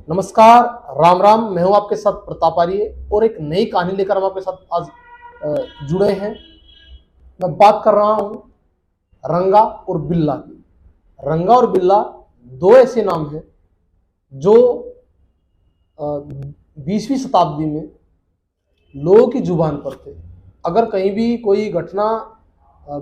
नमस्कार, राम राम। मैं हूं आपके साथ प्रताप आर्य और एक नई कहानी लेकर हम आपके साथ आज जुड़े हैं। मैं बात कर रहा हूं रंगा और बिल्ला की। रंगा और बिल्ला दो ऐसे नाम हैं जो 20वीं शताब्दी में लोगों की जुबान पर थे। अगर कहीं भी कोई घटनाक्रम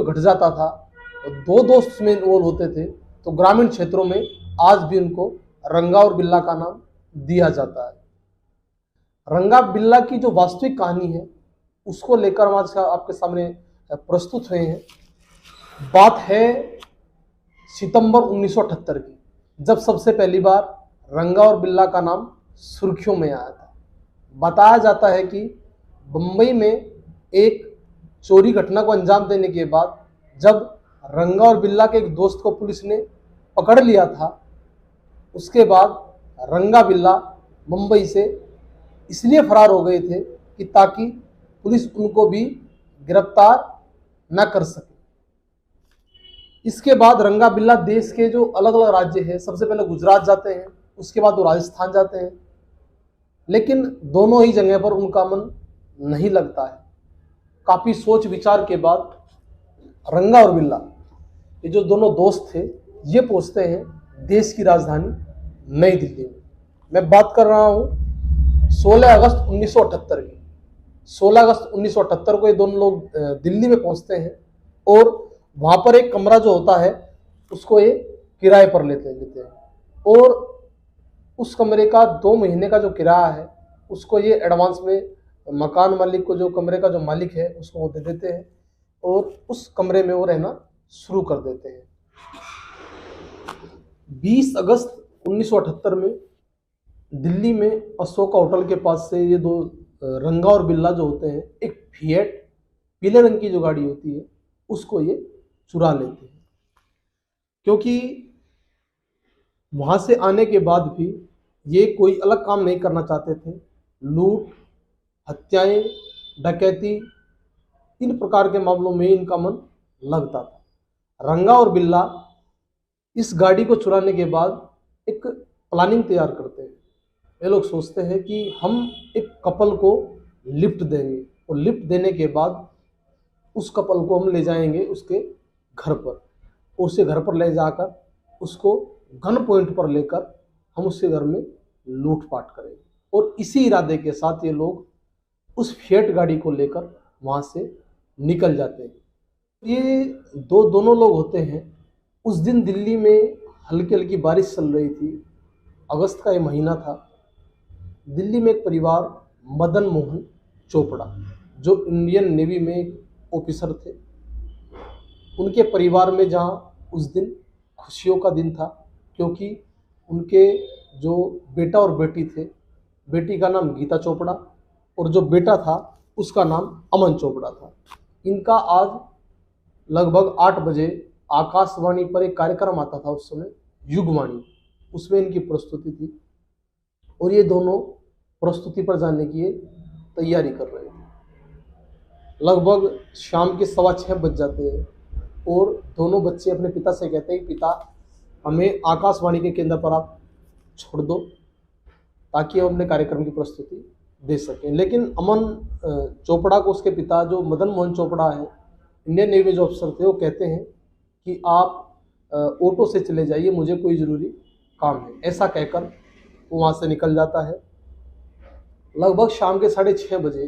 घट जाता था तो दो दोस्त में इन्वॉल्व होते थे, तो ग्रामीण क्षेत्रों में आज भी उनको रंगा और बिल्ला का नाम दिया जाता है। रंगा बिल्ला की जो वास्तविक कहानी है उसको लेकर हम आज आपके सामने प्रस्तुत हुए हैं। बात है सितंबर 1978 की, जब सबसे पहली बार रंगा और बिल्ला का नाम सुर्खियों में आया था। बताया जाता है कि बम्बई में एक चोरी घटना को अंजाम देने के बाद जब रंगा और बिल्ला के एक दोस्त को पुलिस ने पकड़ लिया था, उसके बाद रंगा बिल्ला मुंबई से इसलिए फरार हो गए थे कि ताकि पुलिस उनको भी गिरफ्तार न कर सके। इसके बाद रंगा बिल्ला देश के जो अलग अलग राज्य हैं, सबसे पहले गुजरात जाते हैं, उसके बाद वो राजस्थान जाते हैं, लेकिन दोनों ही जगह पर उनका मन नहीं लगता है। काफ़ी सोच विचार के बाद रंगा और बिल्ला, ये जो दोनों दोस्त थे, ये पहुंचते हैं देश की राजधानी नई दिल्ली में। मैं बात कर रहा हूं 16 अगस्त 1978 की। 16 अगस्त 1978 को ये दोनों लोग दिल्ली में पहुंचते हैं और वहाँ पर एक कमरा जो होता है उसको ये किराए पर लेते हैं और उस कमरे का 2 महीने का जो किराया है उसको ये एडवांस में मकान मालिक को, जो कमरे का जो मालिक है, उसको वो दे देते हैं और उस कमरे में वो रहना शुरू कर देते हैं। 20 अगस्त 1978 में दिल्ली में अशोका होटल के पास से ये दो रंगा और बिल्ला जो होते हैं, एक फिएट पीले रंग की जो गाड़ी होती है उसको ये चुरा लेते हैं। क्योंकि वहां से आने के बाद भी ये कोई अलग काम नहीं करना चाहते थे। लूट, हत्याएं, डकैती, इन प्रकार के मामलों में इनका मन लगता था। रंगा और बिल्ला इस गाड़ी को चुराने के बाद एक प्लानिंग तैयार करते हैं। ये लोग सोचते हैं कि हम एक कपल को लिफ्ट देंगे और लिफ्ट देने के बाद उस कपल को हम ले जाएंगे उसके घर पर, उसे घर पर ले जाकर उसको गन पॉइंट पर लेकर हम उसके घर में लूटपाट करेंगे। और इसी इरादे के साथ ये लोग उस फिएट गाड़ी को लेकर वहाँ से निकल जाते हैं। ये दोनों लोग होते हैं। उस दिन दिल्ली में हल्की हल्की बारिश चल रही थी, अगस्त का ये महीना था। दिल्ली में एक परिवार, मदन मोहन चोपड़ा, जो इंडियन नेवी में एक ऑफिसर थे, उनके परिवार में जहाँ उस दिन खुशियों का दिन था, क्योंकि उनके जो बेटा और बेटी थे, बेटी का नाम गीता चोपड़ा और जो बेटा था उसका नाम अमन चोपड़ा था। इनका आज लगभग 8 बजे आकाशवाणी पर एक कार्यक्रम आता था, उस समय युगवाणी, उसमें इनकी प्रस्तुति थी और ये दोनों प्रस्तुति पर जाने की तैयारी कर रहे थे। लगभग शाम के 6:15 बज जाते हैं और दोनों बच्चे अपने पिता से कहते हैं कि पिता, हमें आकाशवाणी के केंद्र पर आप छोड़ दो ताकि हम अपने कार्यक्रम की प्रस्तुति दे सकें। लेकिन अमन चोपड़ा को उसके पिता, जो मदन मोहन चोपड़ा है, इंडियन नेवी जो अफसर थे, वो कहते हैं कि आप ऑटो से चले जाइए, मुझे कोई ज़रूरी काम है। ऐसा कहकर वो वहाँ से निकल जाता है। लगभग शाम के 6:30 बजे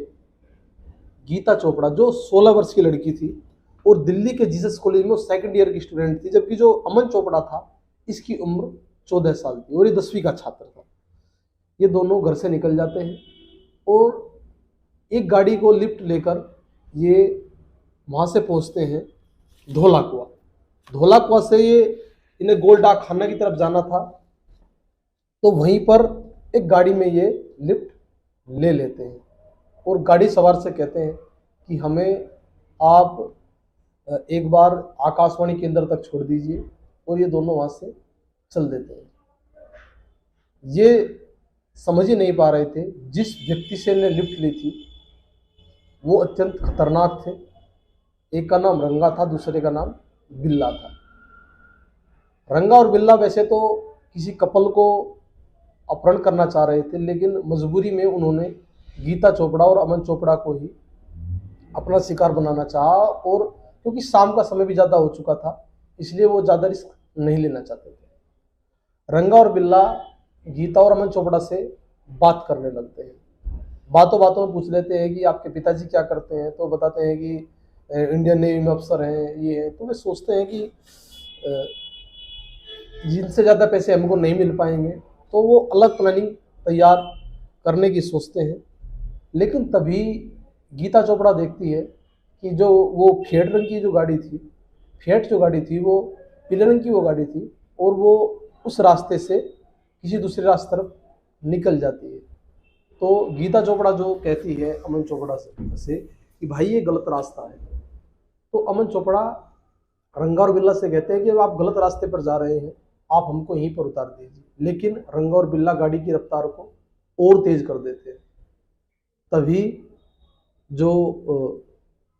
गीता चोपड़ा, जो 16 वर्ष की लड़की थी और दिल्ली के जीसस कॉलेज में वो 2nd ईयर की स्टूडेंट थी, जबकि जो अमन चोपड़ा था इसकी उम्र 14 साल थी और ये 10वीं का छात्र था। ये दोनों घर से निकल जाते हैं और एक गाड़ी को लिफ्ट लेकर ये वहाँ से पहुँचते हैं धौलाकुआ। धौलाकुआ से ये इन्हें गोल डाक खाना की तरफ जाना था, तो वहीं पर एक गाड़ी में ये लिफ्ट ले लेते हैं और गाड़ी सवार से कहते हैं कि हमें आप एक बार आकाशवाणी केंद्र तक छोड़ दीजिए, और ये दोनों वहाँ से चल देते हैं। ये समझ ही नहीं पा रहे थे जिस व्यक्ति से इन्हें लिफ्ट ली थी वो अत्यंत खतरनाक थे। एक का नाम रंगा था, दूसरे का नाम बिल्ला था। रंगा और बिल्ला वैसे तो किसी कपल को अपहरण करना चाह रहे थे, लेकिन मजबूरी में उन्होंने गीता चोपड़ा और अमन चोपड़ा को ही अपना शिकार बनाना चाहा, और क्योंकि शाम का समय भी ज़्यादा हो चुका था इसलिए वो ज़्यादा रिस्क नहीं लेना चाहते थे। रंगा और बिल्ला गीता और अमन चोपड़ा से बात करने लगते हैं। बातों बातों में पूछ लेते हैं कि आपके पिताजी क्या करते हैं, तो बताते हैं कि इंडियन नेवी में अफसर हैं, ये है। तो वे सोचते हैं कि जिनसे ज़्यादा पैसे हमको नहीं मिल पाएंगे, तो वो अलग प्लानिंग तैयार करने की सोचते हैं। लेकिन तभी गीता चोपड़ा देखती है कि जो वो फिएट रंग की जो गाड़ी थी, फिएट जो गाड़ी थी वो पीले रंग की वो गाड़ी थी, और वो उस रास्ते से किसी दूसरे रास्ते तरफ निकल जाती है। तो गीता चोपड़ा जो कहती है अमन चोपड़ा से कि भाई ये गलत रास्ता है, तो अमन चोपड़ा रंगा और बिल्ला से कहते हैं कि आप गलत रास्ते पर जा रहे हैं, आप हमको यहीं पर उतार दीजिए। लेकिन रंगा और बिल्ला गाड़ी की रफ्तार को और तेज कर देते हैं। तभी जो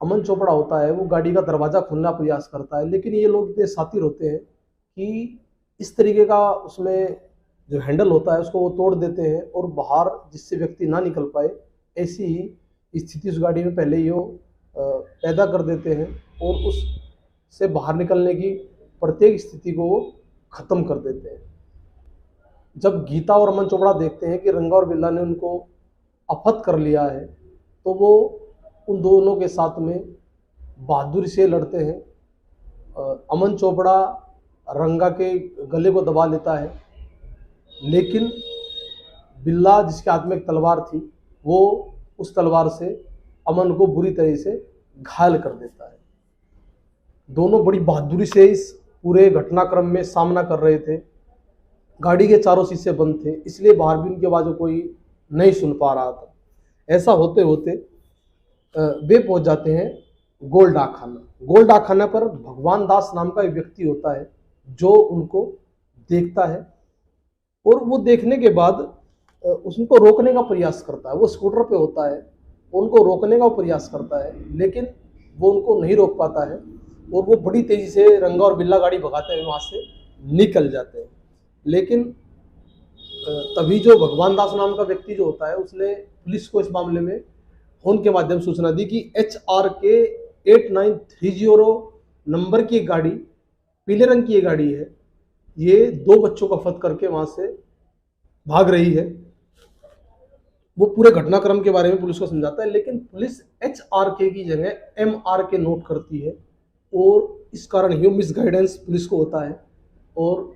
अमन चोपड़ा होता है वो गाड़ी का दरवाज़ा खोलने का प्रयास करता है, लेकिन ये लोग इतने शातिर होते हैं कि इस तरीके का उसमें जो हैंडल होता है उसको वो तोड़ देते हैं, और बाहर जिससे व्यक्ति ना निकल पाए ऐसी ही स्थिति उस गाड़ी में पहले ही वो पैदा कर देते हैं, और उससे बाहर निकलने की प्रत्येक स्थिति को वो ख़त्म कर देते हैं। जब गीता और अमन चोपड़ा देखते हैं कि रंगा और बिल्ला ने उनको अफत कर लिया है, तो वो उन दोनों के साथ में बहादुरी से लड़ते हैं। अमन चोपड़ा रंगा के गले को दबा लेता है, लेकिन बिल्ला जिसके हाथ में एक तलवार थी वो उस तलवार से अमन को बुरी तरह से घायल कर देता है। दोनों बड़ी बहादुरी से इस पूरे घटनाक्रम में सामना कर रहे थे। गाड़ी के चारों शीशे बंद थे, इसलिए बाहर भी उनकी आवाज़ कोई नहीं सुन पा रहा था। ऐसा होते होते वे पहुंच जाते हैं गोल डाकखाना। गोल डाकखाना पर भगवान दास नाम का एक व्यक्ति होता है जो उनको देखता है, और वो देखने के बाद उसको रोकने का प्रयास करता है। वो स्कूटर पे होता है, उनको रोकने का प्रयास करता है, लेकिन वो उनको नहीं रोक पाता है, और वो बड़ी तेज़ी से रंगा और बिल्ला गाड़ी भगाते हुए वहाँ से निकल जाते हैं। लेकिन तभी जो भगवान दास नाम का व्यक्ति जो होता है उसने पुलिस को इस मामले में फोन के माध्यम से सूचना दी कि HRK 8930 नंबर की एक गाड़ी, पीले रंग की ये गाड़ी है, ये 2 बच्चों का फत करके वहाँ से भाग रही है। वो पूरे घटनाक्रम के बारे में पुलिस को समझाता है, लेकिन पुलिस HRK की जगह MRK नोट करती है, और इस कारण ही मिसगाइडेंस पुलिस को होता है, और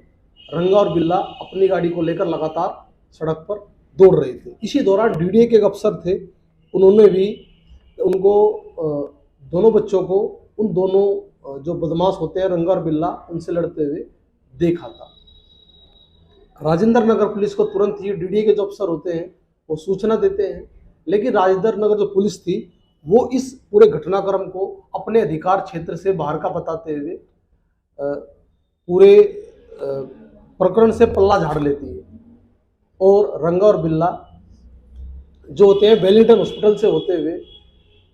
रंगा और बिल्ला अपनी गाड़ी को लेकर लगातार सड़क पर दौड़ रहे थे। इसी दौरान DDA के एक अफसर थे, उन्होंने भी उनको दोनों बच्चों को उन दोनों जो बदमाश होते हैं रंगा और बिल्ला उनसे लड़ते हुए देखा था। राजेंद्र नगर पुलिस को तुरंत ही DDA के जो अफसर होते हैं वो सूचना देते हैं, लेकिन राजेंद्र नगर जो पुलिस थी वो इस पूरे घटनाक्रम को अपने अधिकार क्षेत्र से बाहर का बताते हुए पूरे प्रकरण से पल्ला झाड़ लेती है, और रंगा और बिल्ला जो होते हैं वेलिंगटन हॉस्पिटल से होते हुए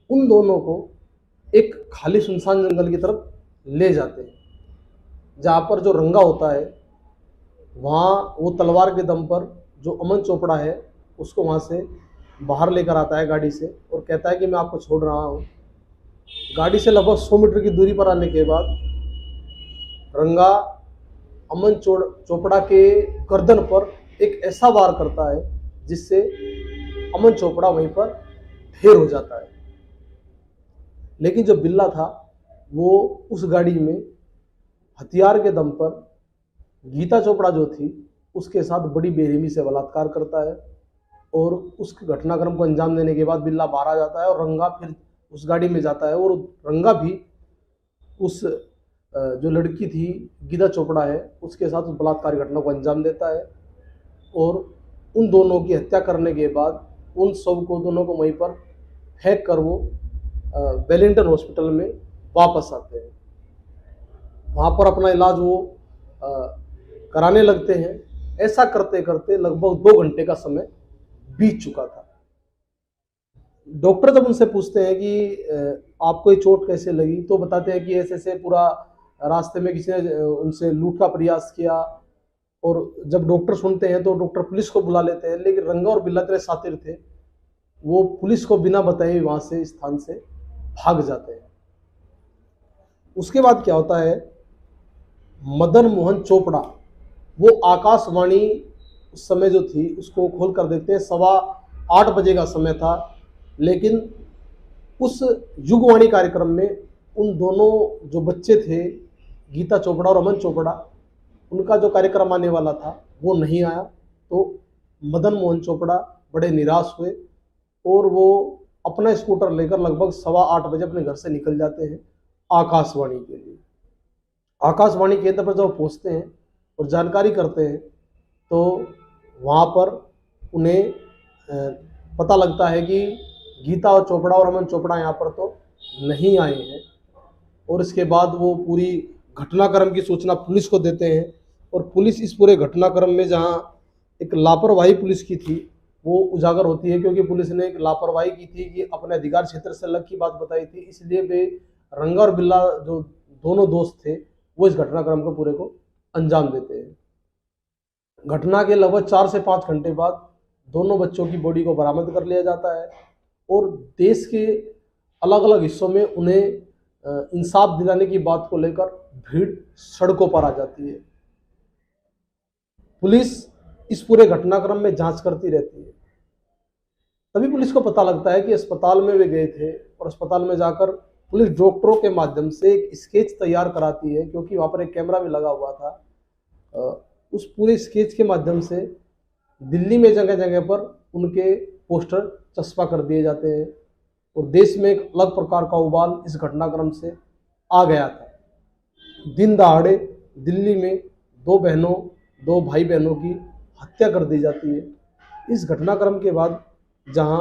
उन दोनों को एक खाली सुनसान जंगल की तरफ ले जाते हैं, जहाँ पर जो रंगा होता है वहाँ वो तलवार के दम पर जो अमन चोपड़ा है उसको वहाँ से बाहर लेकर आता है गाड़ी से, और कहता है कि मैं आपको छोड़ रहा हूँ। गाड़ी से लगभग 100 मीटर की दूरी पर आने के बाद रंगा अमन चोपड़ा के गर्दन पर एक ऐसा वार करता है जिससे अमन चोपड़ा वहीं पर ढेर हो जाता है। लेकिन जो बिल्ला था वो उस गाड़ी में हथियार के दम पर गीता चोपड़ा जो थी उसके साथ बड़ी बेरहमी से बलात्कार करता है, और उस घटनाक्रम को अंजाम देने के बाद बिल्ला बाहर आ जाता है, और रंगा फिर उस गाड़ी में जाता है, और रंगा भी उस जो लड़की थी गीता चोपड़ा है उसके साथ उस बलात्कारी घटना को अंजाम देता है, और उन दोनों की हत्या करने के बाद उन सब को दोनों को वहीं पर फेंक कर वो वेलिंगटन हॉस्पिटल में वापस आते हैं। वहाँ पर अपना इलाज वो कराने लगते हैं। ऐसा करते करते लगभग 2 घंटे का समय बीत चुका था। डॉक्टर जब उनसे पूछते हैं कि आपको ये चोट कैसे लगी, तो बताते हैं कि ऐसे ऐसे पूरा रास्ते में किसी ने उनसे लूट का प्रयास किया, और जब डॉक्टर सुनते हैं तो डॉक्टर पुलिस को बुला लेते हैं, लेकिन रंगा और बिल्ला इतने शातिर थे, वो पुलिस को बिना बताए वहाँ से स्थान से भाग जाते हैं। उसके बाद क्या होता है, मदन मोहन चोपड़ा वो आकाशवाणी उस समय जो थी उसको खोल कर देखते हैं। 8:15 का समय था, लेकिन उस युगवाणी कार्यक्रम में उन दोनों जो बच्चे थे, गीता चोपड़ा और अमन चोपड़ा, उनका जो कार्यक्रम आने वाला था वो नहीं आया। तो मदन मोहन चोपड़ा बड़े निराश हुए और वो अपना स्कूटर लेकर लगभग 8:15 अपने घर से निकल जाते हैं आकाशवाणी के लिए। आकाशवाणी केंद्र पर जब पहुंचते हैं और जानकारी करते हैं तो वहाँ पर उन्हें पता लगता है कि गीता और चोपड़ा और अमन चोपड़ा यहाँ पर तो नहीं आए हैं। और इसके बाद वो पूरी घटनाक्रम की सूचना पुलिस को देते हैं और पुलिस इस पूरे घटनाक्रम में जहाँ एक लापरवाही पुलिस की थी वो उजागर होती है, क्योंकि पुलिस ने एक लापरवाही की थी कि अपने अधिकार क्षेत्र से अलग की बात बताई थी, इसलिए वे रंगा और बिल्ला जो दोनों दोस्त थे वो इस घटनाक्रम को पूरे को अंजाम देते हैं। घटना के लगभग 4 से 5 घंटे बाद दोनों बच्चों की बॉडी को बरामद कर लिया जाता है और देश के अलग अलग हिस्सों में उन्हें इंसाफ दिलाने की बात को लेकर भीड़ सड़कों पर आ जाती है। पुलिस इस पूरे घटनाक्रम में जांच करती रहती है। तभी पुलिस को पता लगता है कि अस्पताल में वे गए थे और अस्पताल में जाकर पुलिस डॉक्टरों के माध्यम से एक स्केच तैयार कराती है, क्योंकि वहाँ पर एक कैमरा भी लगा हुआ था। उस पूरे स्केच के माध्यम से दिल्ली में जगह जगह पर उनके पोस्टर चस्पा कर दिए जाते हैं और देश में एक अलग प्रकार का उबाल इस घटनाक्रम से आ गया था। दिन दहाड़े दिल्ली में 2 भाई बहनों की हत्या कर दी जाती है। इस घटनाक्रम के बाद जहां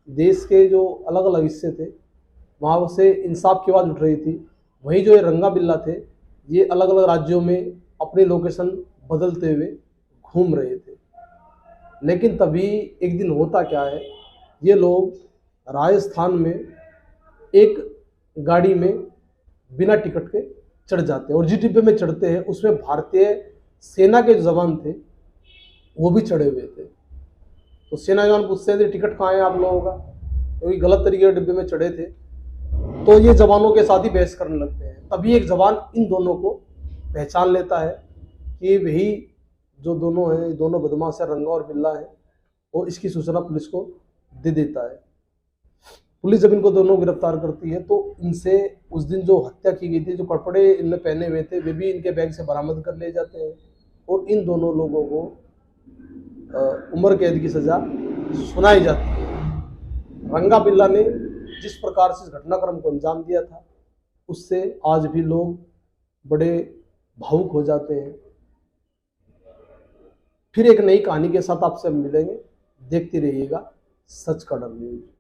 देश के जो अलग अलग हिस्से थे वहाँ से इंसाफ की आवाज़ उठ रही थी, वहीं जो ये रंगा बिल्ला थे ये अलग अलग राज्यों में अपनी लोकेशन बदलते हुए घूम रहे थे। लेकिन तभी एक दिन होता क्या है, ये लोग राजस्थान में एक गाड़ी में बिना टिकट के चढ़ जाते हैं और जिस डिब्बे में चढ़ते हैं उसमें भारतीय सेना के जो जवान थे वो भी चढ़े हुए थे। तो सेना जवान पूछते हैं टिकट कहाँ है आप लोगों का, क्योंकि गलत तरीके से डिब्बे में चढ़े थे। तो ये जवानों के साथ ही बहस करने लगते हैं। तभी एक जवान इन दोनों को पहचान लेता है कि वही जो दोनों हैं, दोनों बदमाश है, रंगा और बिल्ला है, और इसकी सूचना पुलिस को दे देता है। पुलिस जब इनको दोनों गिरफ्तार करती है तो इनसे उस दिन जो हत्या की गई थी, जो कपड़े इनने पहने हुए थे वे भी इनके बैग से बरामद कर लिए जाते हैं और इन दोनों लोगों को उम्र कैद की सजा सुनाई जाती है। रंगा बिल्ला ने जिस प्रकार से इस घटनाक्रम को अंजाम दिया था उससे आज भी लोग बड़े भावुक हो जाते हैं। फिर एक नई कहानी के साथ आपसे हम मिलेंगे। देखते रहिएगा सच का डर न्यूज।